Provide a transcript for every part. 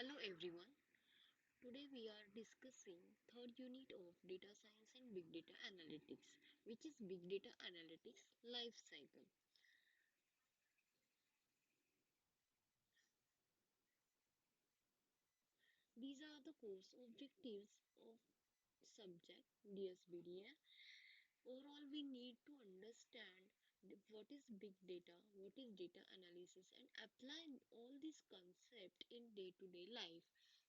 Hello everyone. Today we are discussing third unit of data science and big data analytics, which is big data analytics life cycle. These are the course objectives of subject DSBDA. Overall, we need to understand what is big data, what is data analysis, and apply all these concepts in day-to-day life.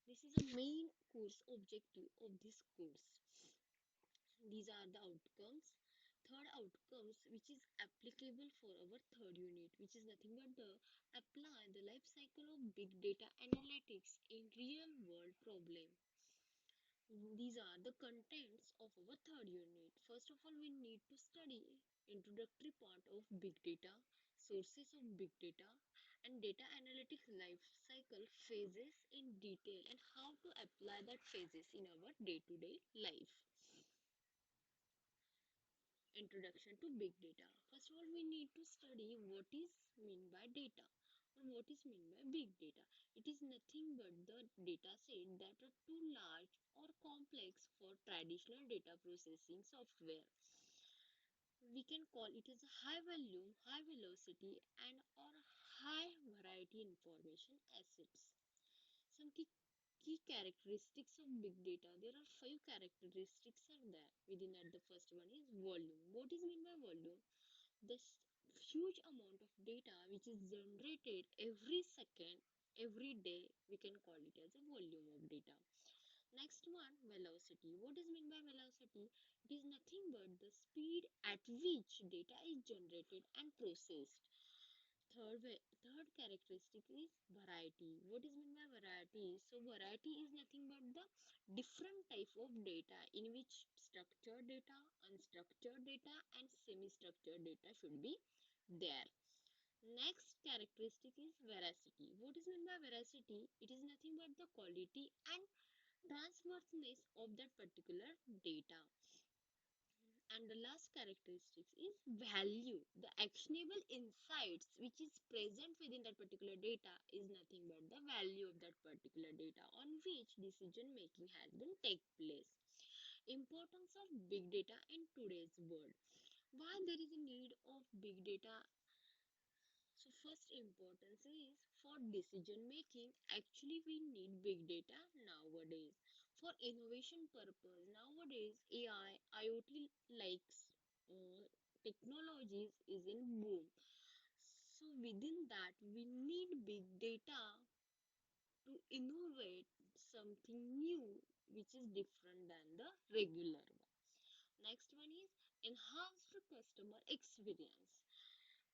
This is a main course objective of this course. These are the outcomes. Third outcomes, which is applicable for our third unit, which is nothing but the apply the life cycle of big data analytics in real world problem. These are the contents of our third unit. First of all, we need to study introductory part of big data, sources of big data, and data analytics life cycle phases in detail and how to apply that phases in our day-to-day life. Introduction to big data. First of all, we need to study what is meant by data or what is meant by big data. It is nothing but the data set that are too large or complex for traditional data processing software. We can call it as a high volume, high velocity and or high variety information assets. Some key characteristics of big data. There are five characteristics are there. Within that, the first one is volume. What is meant by volume? This huge amount of data which is generated every second, every day, we can call it as a volume of data. Next one, velocity. What is meant by velocity? It is nothing but the speed at which data is generated and processed. Third characteristic is variety. What is meant by variety? So variety is nothing but the different type of data in which structured data, unstructured data, and semi-structured data should be there. Next characteristic is veracity. What is meant by veracity? It is nothing but the quality and trustworthiness of that particular data. And the last characteristic is value. The actionable insights which is present within that particular data is nothing but the value of that particular data on which decision making has been take place. Importance of big data in today's world. Why there is a need of big data? So first importance is for decision making. Actually, we need big data nowadays. For innovation purpose, nowadays AI, IoT likes technologies is in boom. So within that, we need big data to innovate something new which is different than the regular one. Next one is enhanced customer experience.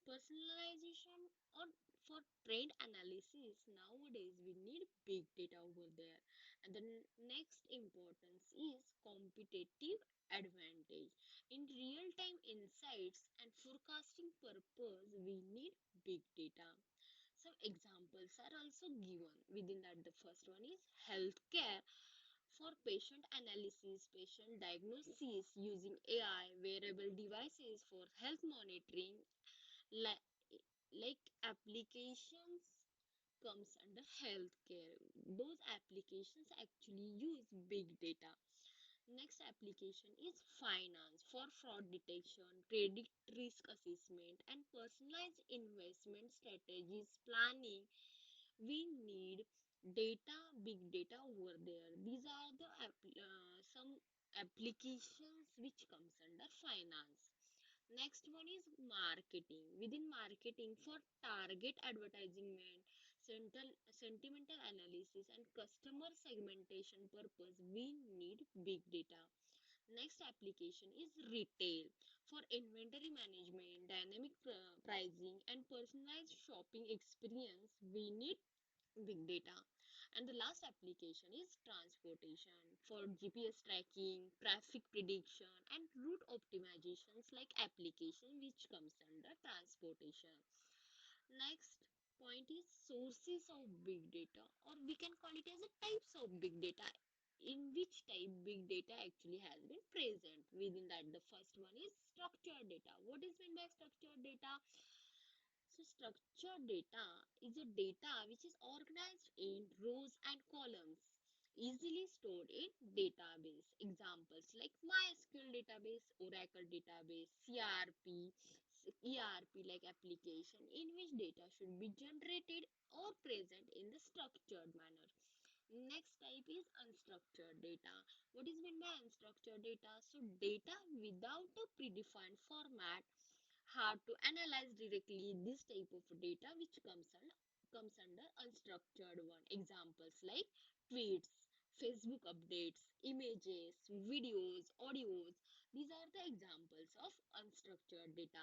Personalization or for trend analysis, nowadays we need big data over there. And the next importance is competitive advantage. In real time insights and forecasting purpose, we need big data. Some examples are also given within that. The first one is healthcare for patient analysis, patient diagnosis using AI, wearable devices for health monitoring, like, like applications comes under healthcare. Those applications actually use big data. Next application is finance for fraud detection, credit risk assessment, and personalized investment strategies planning. We need big data over there. These are the some applications which comes under finance. Next one is marketing. Within marketing for target advertisement, sentimental analysis and customer segmentation purpose, we need big data. Next application is retail. For inventory management, dynamic pricing and personalized shopping experience, we need big data. And the last application is transportation for GPS tracking, traffic prediction and route optimizations like application which comes under transportation. Next point is sources of big data, or we can call it as a types of big data. In which type big data actually has been present within that. The first one is structured data. What is meant by structured data? So structured data is a data which is organized in rows and like application in which data should be generated or present in the structured manner. Next type is unstructured data. What is meant by unstructured data? So data without a predefined format, hard to analyze directly. This type of data which comes under unstructured one. Examples like tweets, Facebook updates, images, videos, audios. These are the examples of unstructured data.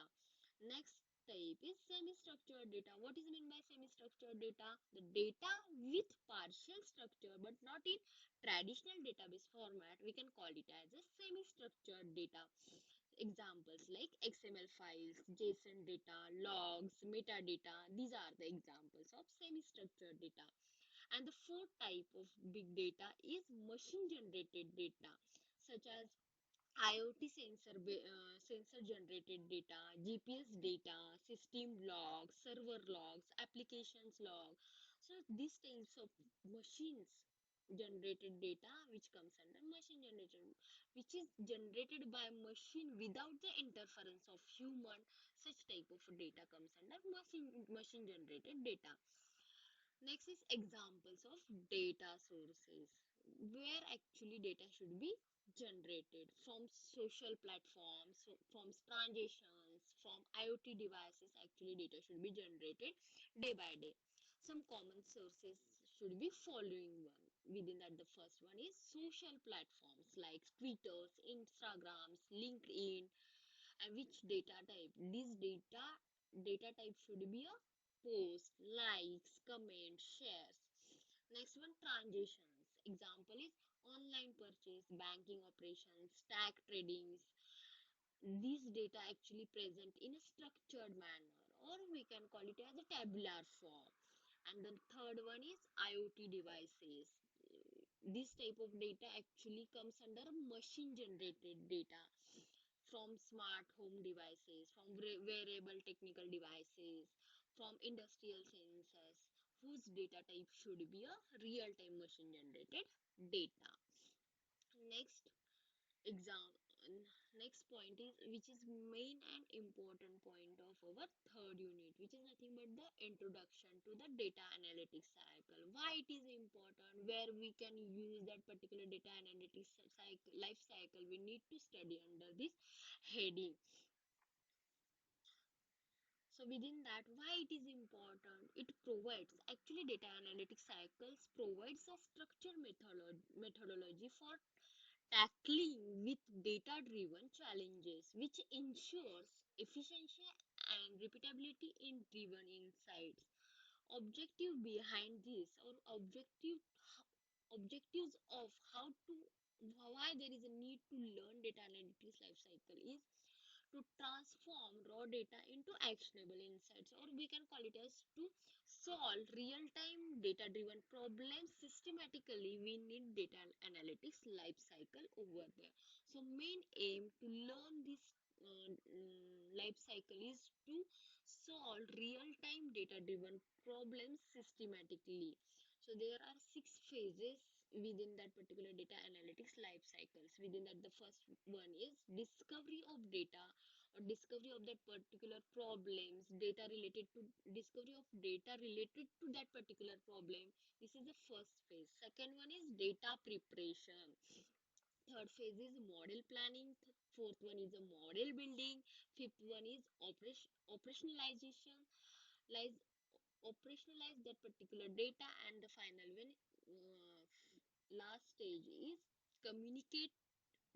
Next type is semi-structured data. What is meant by semi-structured data? The data with partial structure but not in traditional database format. We can call it as a semi-structured data. Examples like XML files, JSON data, logs, metadata. These are the examples of semi-structured data. And the fourth type of big data is machine generated data, such as IoT sensor generated data, GPS data, system logs, server logs, applications log. So these types of machines generated data which comes under machine generated, which is generated by machine without the interference of human. Such type of data comes under machine generated data. Next is examples of data sources, where actually data should be generated from social platforms, from transactions, from IoT devices. Actually, data should be generated day by day. Some common sources should be following one. Within that, the first one is social platforms like Twitter, Instagrams, LinkedIn, and which data type. This data type should be a post, likes, comment, shares. Next one, transactions. Example is online purchase, banking operations, stock tradings. These data actually present in a structured manner, or we can call it as a tabular form. And the third one is IoT devices. This type of data actually comes under machine generated data from smart home devices, from wearable technical devices, from industrial sensors, whose data type should be a real time machine generated data. Next exam next point is, which is main and important point of our third unit, which is nothing but the introduction to the data analytics cycle. Why it is important, where we can use that particular data analytics cycle, life cycle, we need to study under this heading. So within that, why it is important? It provides, actually data analytics cycles provides a structured methodology for tackling with data driven challenges, which ensures efficiency and repeatability in driven insights. Objective behind this, or objectives of how to, why there is a need to learn data analytics life cycle is to transform raw data into actionable insights, or we can call it as to solve real-time data-driven problems systematically. We need data analytics life cycle over there. So main aim to learn this life cycle is to solve real-time data-driven problems systematically. So there are 6 phases within that particular data analytics life cycles. Within that, the first one is discovery of data, or discovery of that particular problems, data related to discovery of data related to that particular problem. This is the first phase. Second one is data preparation. Third phase is model planning. Fourth one is a model building. Fifth one is operationalization. Lies operationalize that particular data, and the final one, last stage is communicate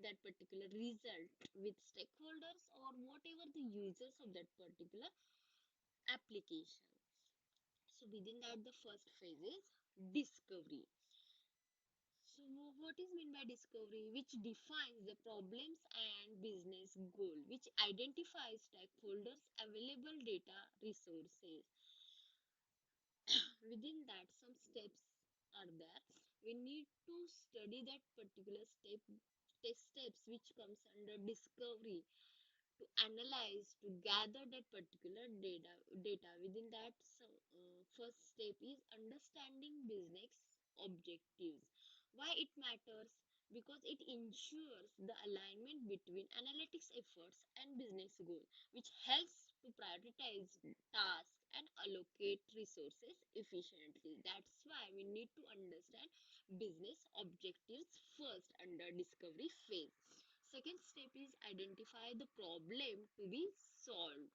that particular result with stakeholders or whatever the users of that particular application. So within that, the first phase is discovery. So what is meant by discovery? Which defines the problems and business goal, which identifies stakeholders, available data resources. Within that, some steps are there. We need to study that particular test steps which comes under discovery, to analyze, to gather that particular data. Within that, first step is understanding business objectives. Why it matters? Because it ensures the alignment between analytics efforts and business goal, which helps to prioritize tasks and allocate resources efficiently. That's why we need to understand business objectives first under discovery phase. Second step is identify the problem to be solved.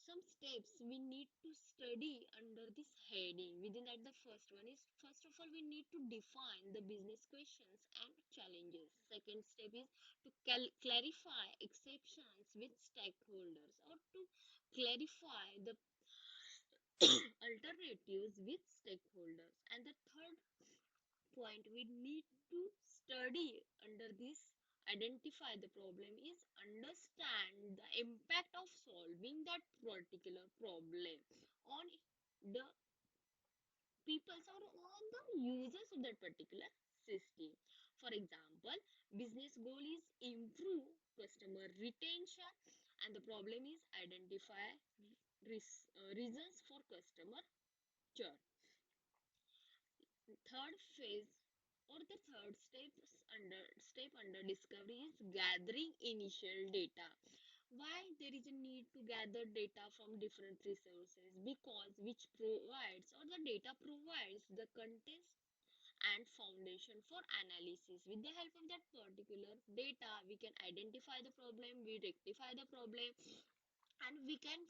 Some steps we need to study under this heading. Within that, the first one is, first of all, we need to define the business questions and challenges. Second step is to clarify exceptions with stakeholders, or to clarify the alternatives with stakeholders. And the third point we need to study under this identify the problem is understand the impact of solving that particular problem on the peoples or on the users of that particular system. For example, business goal is improve customer retention, and the problem is identify reasons for customer churn. Third phase, or the third step under discovery is gathering initial data. Why there is a need to gather data from different resources? Because which provides, or the data provides the context and foundation for analysis. With the help of that particular data, we can identify the problem, we rectify the problem, and we can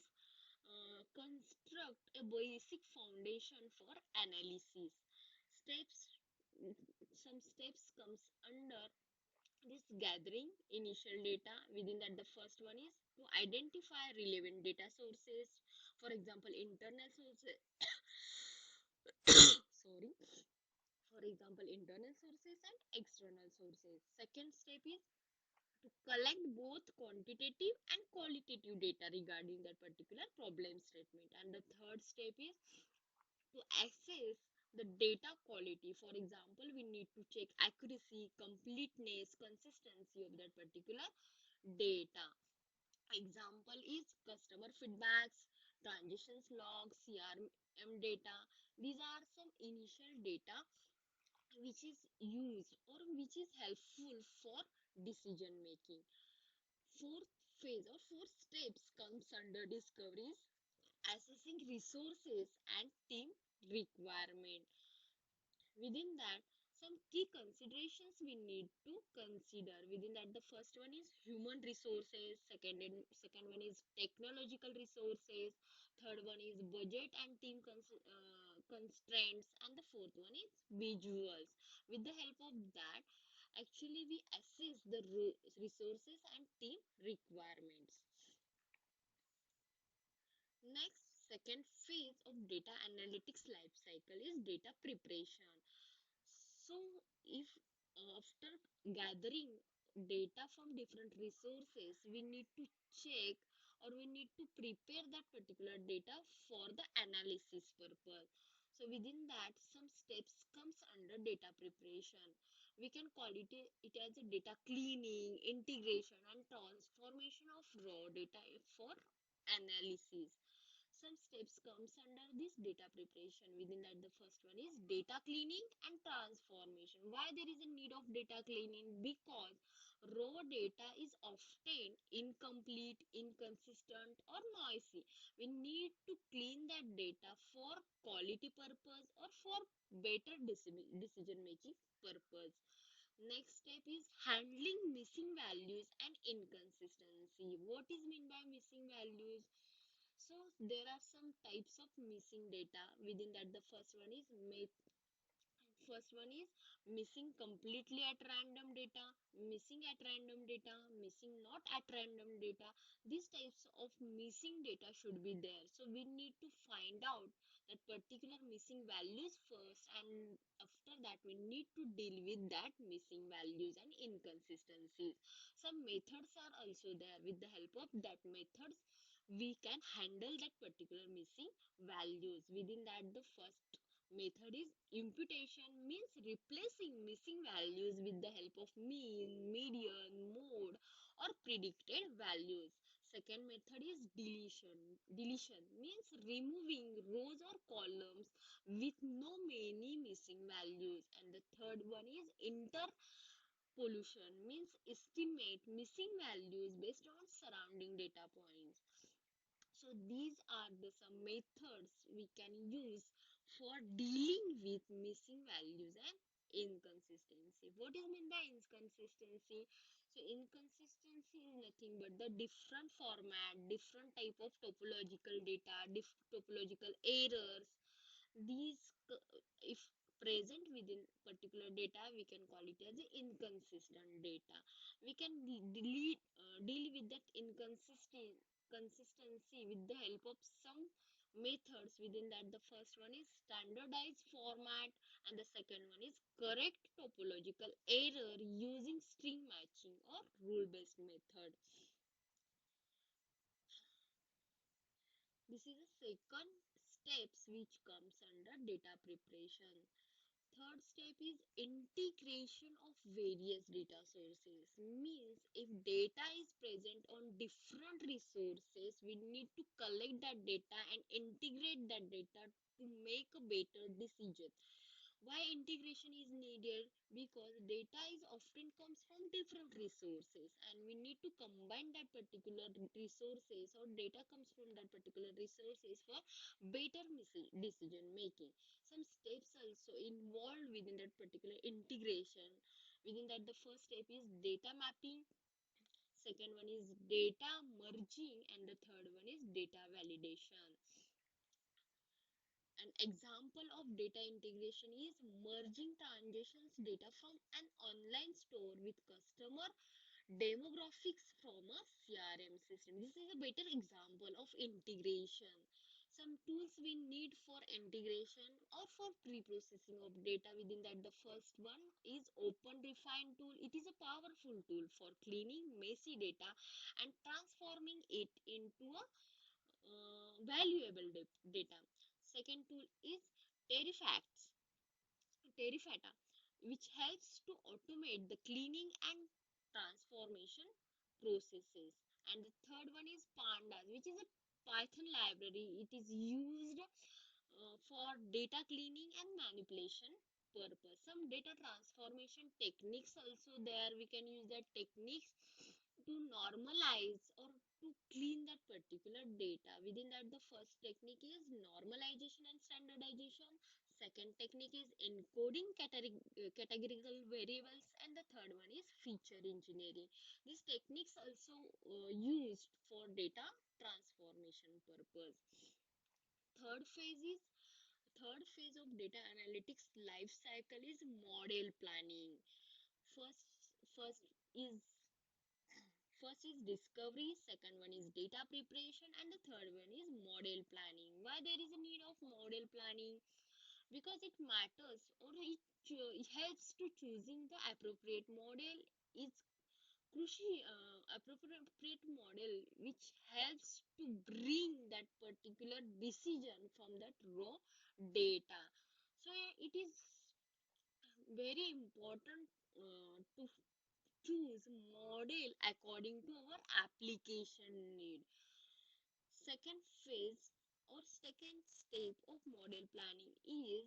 construct a basic foundation for analysis. Steps, some steps comes under this gathering initial data. Within that, the first one is to identify relevant data sources. For example, internal sources. Sorry. For example, internal sources and external sources. Second step is to collect both quantitative and qualitative data regarding that particular problem statement. And the third step is to assess the data quality. For example, we need to check accuracy, completeness, consistency of that particular data. Example is customer feedbacks, transactions logs, CRM data. These are some initial data which is used or which is helpful for decision making. Fourth phase or fourth steps comes under discoveries, assessing resources and team requirement. Within that, some key considerations we need to consider. Within that, the first one is human resources, second one is technological resources, third one is budget and team constraints, and the fourth one is visuals. With the help of that, actually we assess the resources and team requirements. Next, second phase of data analytics life cycle is data preparation. So, if after gathering data from different resources, we need to check or we need to prepare that particular data for the analysis purpose. So, within that, some steps comes under data preparation. We can call it as a data cleaning, integration, and transformation of raw data for analysis. Some steps comes under this data preparation. Within that, the first one is data cleaning and transformation. Why there is a need of data cleaning? Because raw data is often incomplete, inconsistent, or noisy. We need to clean that data for quality purpose or for better decision making purpose. Next step is handling missing values and inconsistency. What is mean by missing values? So there are some types of missing data. Within that, the first one is missing completely at random data, missing at random data, missing not at random data. These types of missing data should be there. So we need to find out that particular missing values first, and after that we need to deal with that missing values and inconsistencies. Some methods are also there. With the help of that methods, we can handle that particular missing values. Within that, the first method is imputation, means replacing missing values with the help of mean, median, mode, or predicted values. Second method is deletion. Deletion means removing rows or columns with no many missing values. And the third one is pollution means estimate missing values based on surrounding data points. So these are the some methods we can use for dealing with missing values and inconsistency. What is meant by inconsistency? So inconsistency is nothing but the different format, different type of topological data, topological errors. These if present within particular data, we can call it as inconsistent data. We can deal with that consistency with the help of some methods. Within that, the first one is standardized format, and the second one is correct topological error using string matching or rule based method. This is the second steps which comes under data preparation. Third step is integration of various data sources. Means if data is present on different resources, we need to collect that data and integrate that data to make a better decision. Why integration is needed? Because data is often comes from different resources, and we need to combine that particular resources, or data comes from that particular resources for better decision making. Some steps also involved within that particular integration. Within that, the first step is data mapping, second one is data merging, and the third one is data validation. An example of data integration is merging transactions data from an online store with customer demographics from a CRM system. This is a better example of integration. Some tools we need for integration or for pre-processing of data. Within that, the first one is Open Refine tool. It is a powerful tool for cleaning messy data and transforming it into a valuable data. Second tool is Terrifacts, Terifata, which helps to automate the cleaning and transformation processes. And the third one is Pandas, which is a Python library. It is used for data cleaning and manipulation purpose. Some data transformation techniques also there. We can use that techniques to normalize or to clean that particular data. Within that, the first technique is normalization and standardization. Second technique is encoding categorical variables, and the third one is feature engineering. These techniques also used for data transformation purpose. Third phase is Third phase of data analytics life cycle is model planning. First is first is discovery, second one is data preparation, and the third one is model planning. Why there is a need of model planning? Because it matters, or it helps to choosing the appropriate model. It's crucial, appropriate model which helps to bring that particular decision from that raw data. So it is very important to choose model according to our application need. Second phase or second step of model planning is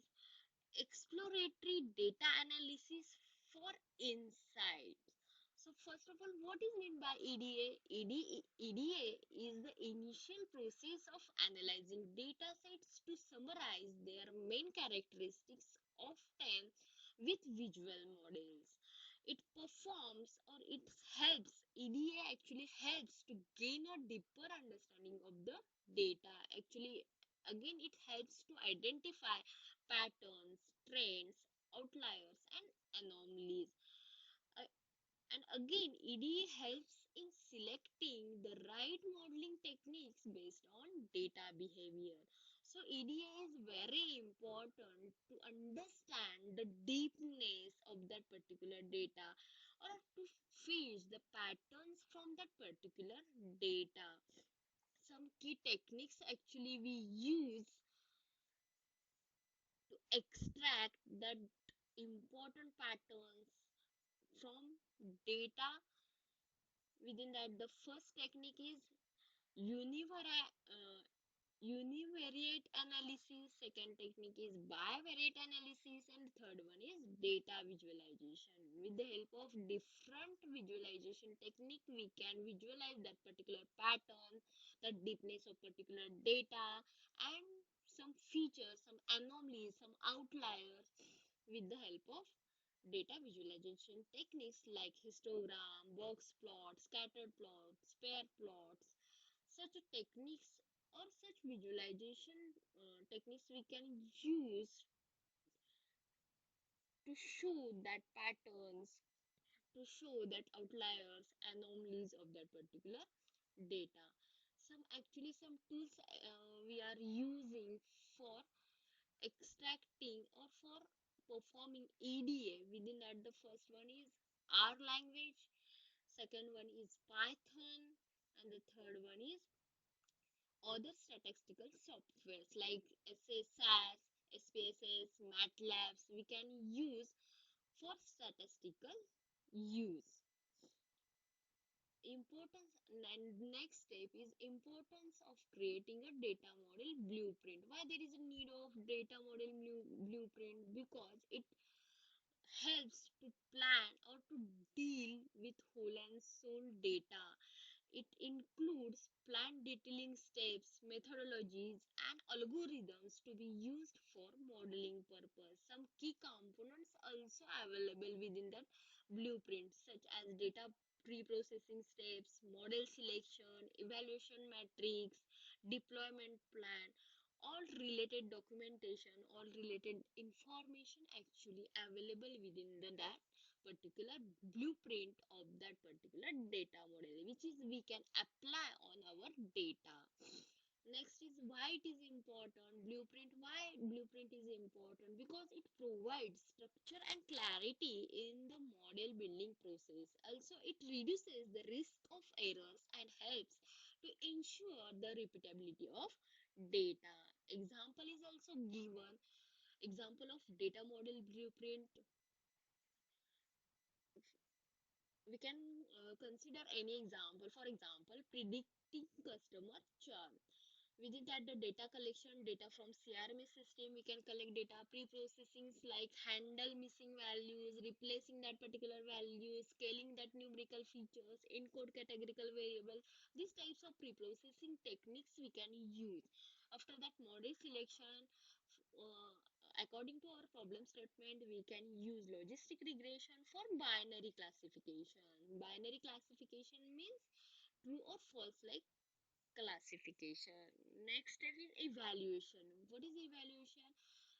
exploratory data analysis for insights. So first of all, what is meant by EDA? EDA is the initial process of analyzing data sets to summarize their main characteristics, often with visual models. It performs, or it helps, EDA actually helps to gain a deeper understanding of the data. Actually, again, it helps to identify patterns, trends, outliers, and anomalies. Uh, and again, EDA helps in selecting the right modeling techniques based on data behavior. So, EDA is very important to understand the deepness of that particular data, or to fish the patterns from that particular data. Some key techniques actually we use to extract that important patterns from data. Within that, the first technique is univariate univariate analysis, second technique is bivariate analysis, and third one is data visualization. With the help of different visualization technique, we can visualize that particular pattern, the deepness of particular data, and some features, some anomalies, some outliers with the help of data visualization techniques like histogram, box plots, scattered plots, pair plots. Such techniques or such visualization techniques we can use to show that patterns, to show that outliers, anomalies of that particular data. Some tools we are using for extracting or for performing EDA. Within that, the first one is R language, second one is Python, and the third one is other statistical softwares like SAS, SPSS, MATLABs we can use for statistical use. Importance and next step is importance of creating a data model blueprint. Why there is a need of data model blueprint? Because it helps to plan or to deal with whole and soul data. It includes plan detailing steps, methodologies, and algorithms to be used for modeling purpose. Some key components also available within that blueprint, such as data pre-processing steps, model selection, evaluation matrix, deployment plan, all related documentation, all related information actually available within that particular blueprint of that particular data model, which is we can apply on our data. Next is why it is important. Blueprint, why blueprint is important? Because it provides structure and clarity in the model building process. Also it reduces the risk of errors and helps to ensure the repeatability of data. Example is also given. Example of data model blueprint, we can consider any example. For example, predicting customer churn. Within that, the data collection, data from CRM system, we can collect data, pre-processing like handle missing values, replacing that particular value, scaling that numerical features, encode categorical variable. These types of pre-processing techniques we can use. After that, model selection, uh, according to our problem statement, we can use logistic regression for binary classification. Binary classification means true or false like classification. Next step is evaluation. What is evaluation?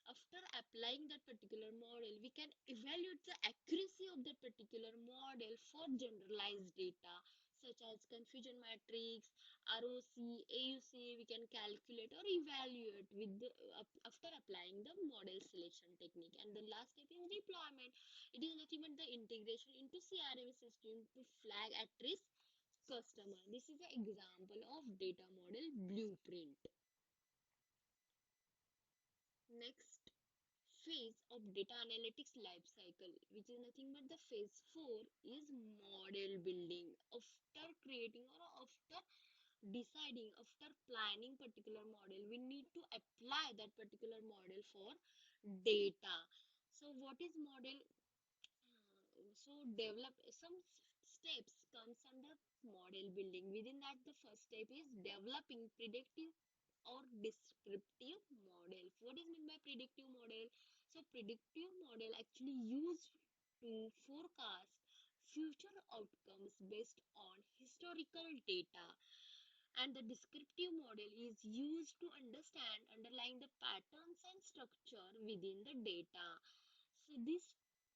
After applying that particular model, we can evaluate the accuracy of that particular model for generalized data such as confusion matrix, ROC, AUC. We can calculate or evaluate with after applying the model selection technique. And the last step is deployment. It is nothing but the integration into CRM system to flag at risk customer. This is an example of data model blueprint. Next phase of data analytics life cycle, which is nothing but the phase 4 is model building. After creating or after deciding, after planning particular model, we need to apply that particular model for data. So what is model? So develop some steps comes under model building. Within that, the first step is developing predictive or descriptive model. What is meant by predictive model? So predictive model actually used to forecast future outcomes based on historical data, and the descriptive model is used to understand underlying the patterns and structure within the data. So these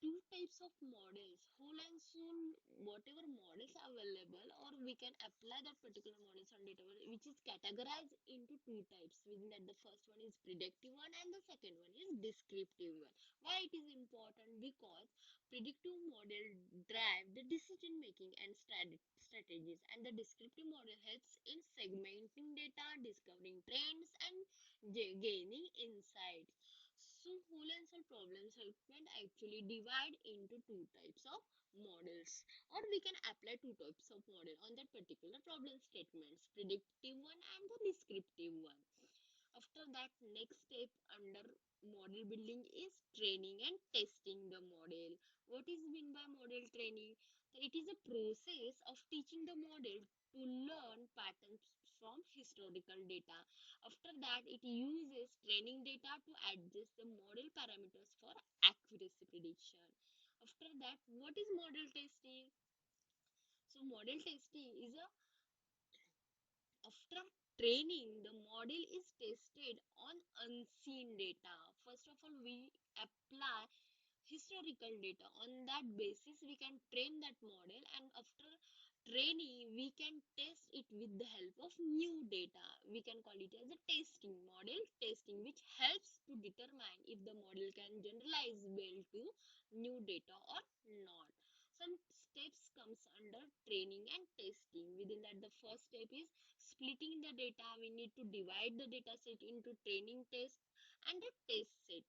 two types of models, whole and soul, whatever models are available, or we can apply that particular models on data, which is categorized into two types. Within that, the first one is predictive one, and the second one is descriptive one. Why it is important? Because predictive model drive the decision making and strategies, and the descriptive model helps in segmenting data, discovering trends, and gaining insights. So whole and cell problem statement actually divide into two types of models, or we can apply two types of model on that particular problem statements, predictive one and the descriptive one. After that, next step under model building is training and testing the model. What is mean by model training? It is a process of teaching the model to learn patterns from historical data. After that, it uses training data to adjust the model parameters for accuracy prediction. After that, what is model testing? So model testing is a after training, the model is tested on unseen data. First of all, we apply historical data. On that basis, we can train that model, and after training, we can test it with the help of new data. We can call it as a testing model testing, which helps to determine if the model can generalize well to new data or not. Some steps comes under training and testing. Within that, the first step is splitting the data. We need to divide the data set into training test and a test set.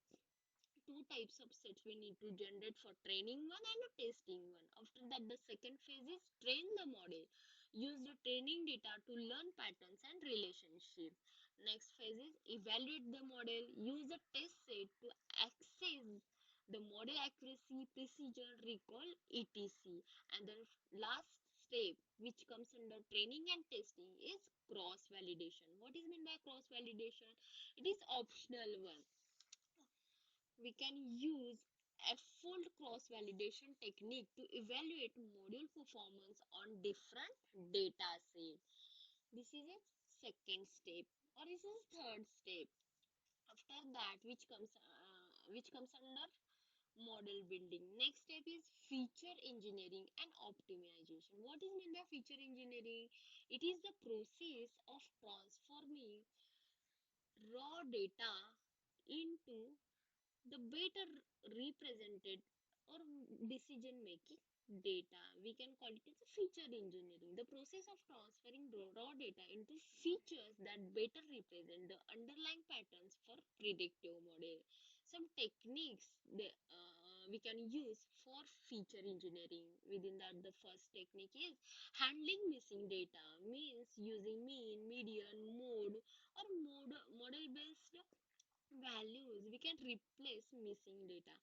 Two types of sets we need to generate for training one and a testing one. After that, the second phase is train the model. Use the training data to learn patterns and relationship. Next phase is evaluate the model. Use the test set to access the model accuracy, precision, recall, etc. And the last step which comes under training and testing is cross validation. What is meant by cross validation? It is optional one. We can use a full cross validation technique to evaluate module performance on different data sets. This is a second step, or this is third step. After that, which comes under model building. Next step is feature engineering and optimization. What is meant by feature engineering? It is the process of transforming raw data into the better represented or decision making data. We can call it as a feature engineering, the process of transferring raw data into features that better represent the underlying patterns for predictive model. Some techniques we can use for feature engineering. Within that, the first technique is handling missing data, means using mean, median, mode, or model based values. We can replace missing data.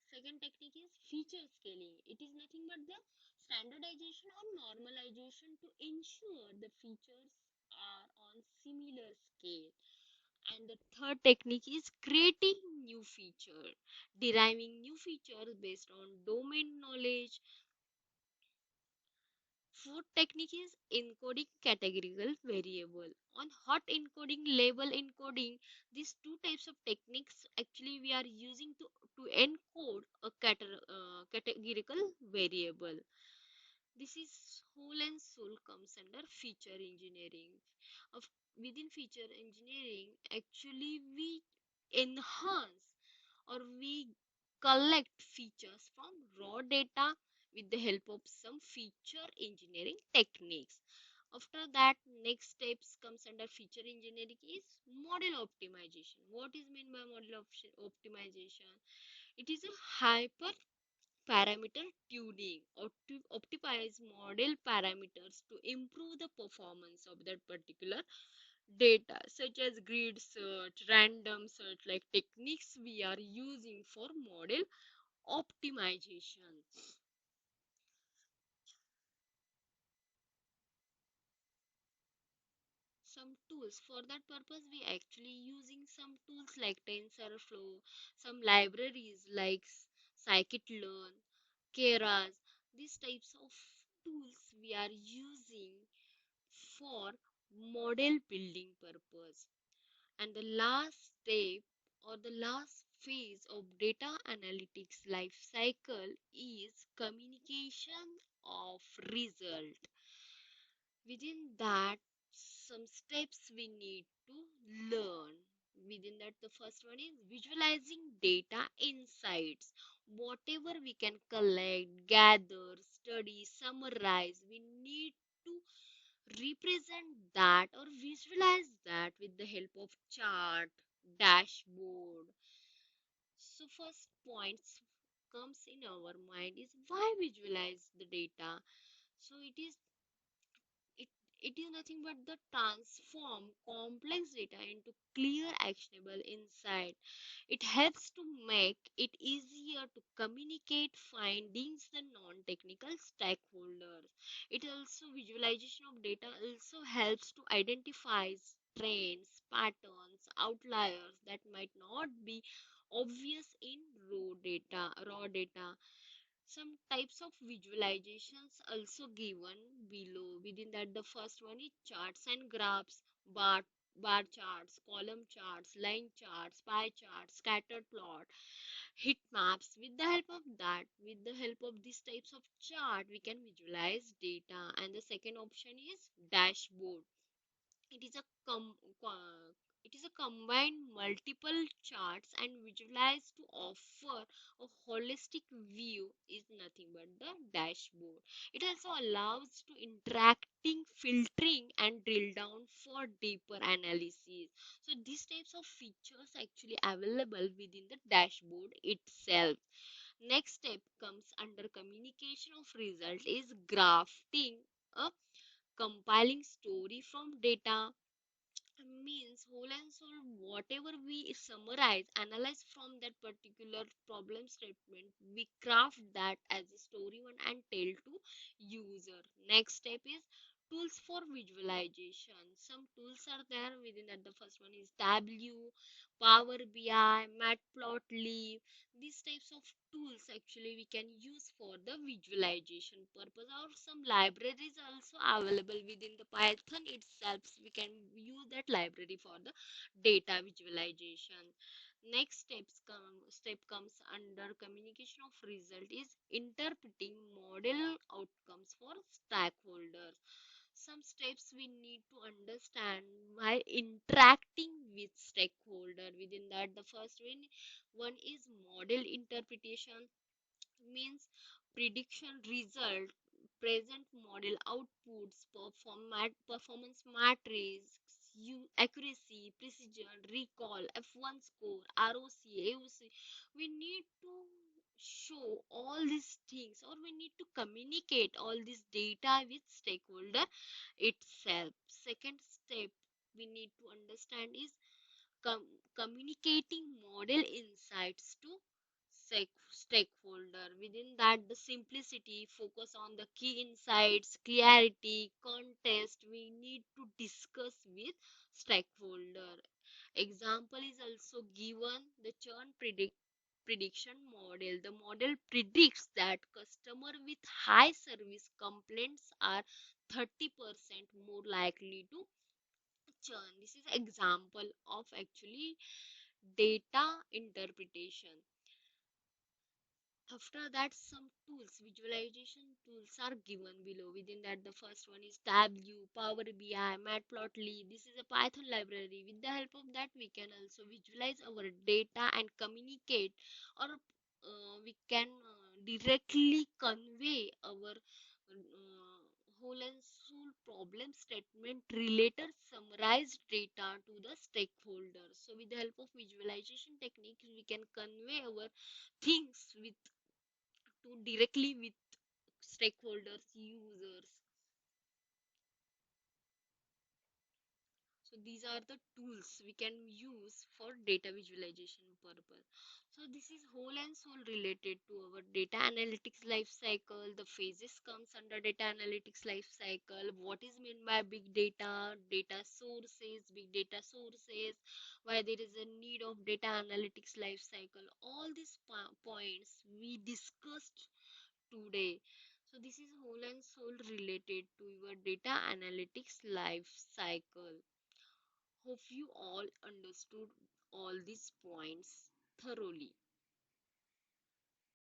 Second technique is feature scaling. It is nothing but the standardization or normalization to ensure the features are on similar scale. And the third technique is creating new feature, deriving new features based on domain knowledge. Fourth technique is encoding categorical variable. On hot encoding, label encoding, these two types of techniques actually we are using to encode a categorical variable. This is whole and soul comes under feature engineering. Of within feature engineering, actually we enhance or we collect features from raw data with the help of some feature engineering techniques. After that, next steps comes under feature engineering is model optimization. What is meant by model optimization? It is a hyper parameter tuning or to optimize model parameters to improve the performance of that particular data, such as grid search, random search, like techniques we are using for model optimization. Some tools for that purpose we actually using some tools like TensorFlow, some libraries like scikit-learn, keras. These types of tools we are using for model building purpose. And the last step or the last phase of data analytics life cycle is communication of result. Within that, some steps we need to learn. Within that, the first one is visualizing data insights. Whatever we can collect, gather, study, summarize, we need to represent that or visualize that with the help of chart, dashboard. So first points comes in our mind is why visualize the data. So it It is nothing but the transform complex data into clear actionable insight. It helps to make it easier to communicate findings the non-technical stakeholders. It also visualization of data also helps to identify trends, patterns, outliers that might not be obvious in raw data. Some types of visualizations also given below. Within that, the first one is charts and graphs, bar charts, column charts, line charts, pie charts, scatter plot, heat maps. With the help of that, with the help of these types of chart, we can visualize data. And the second option is dashboard. It is a it is a combined multiple charts and visualized to offer a holistic view is nothing but the dashboard. It also allows to interacting, filtering and drill down for deeper analysis. So these types of features actually available within the dashboard itself. Next step comes under communication of result is grafting a compiling story from data means whole and soul whatever we summarize analyze from that particular problem statement, we craft that as a story one and tell to user. Next step is tools for visualization. Some tools are there within that. The first one is tableau, power bi, matplotlib. These types of tools actually we can use for the visualization purpose, or some libraries also available within the python itself. We can use that library for the data visualization. Next step comes under communication of result is interpreting model outcomes for stakeholders. Some steps we need to understand while interacting with stakeholder. Within that, the first one is model interpretation, means prediction result, present model outputs, performance matrix, accuracy, precision, recall, F1 score, ROC, AOC. We need to show all these things, or we need to communicate all this data with stakeholder itself. Second step we need to understand is communicating model insights to stakeholder. Within that, the simplicity focus on the key insights, clarity, context we need to discuss with stakeholder. Example is also given. The churn prediction model, the model predicts that customer with high service complaints are 30% more likely to churn. This is example of actually data interpretation. After that, some tools, visualization tools are given below. Within that, the first one is tableau, power bi, matplotlib. This is a python library. With the help of that, we can also visualize our data and communicate, or we can directly convey our whole and soul problem statement related summarized data to the stakeholders. So with the help of visualization techniques, we can convey our things with to directly with stakeholders, users. So these are the tools we can use for data visualization purpose. So this is whole and soul related to our data analytics life cycle. The phases comes under data analytics life cycle. What is meant by big data, data sources, big data sources, why there is a need of data analytics life cycle. All these points we discussed today. So this is whole and soul related to your data analytics life cycle. Hope you all understood all these points thoroughly.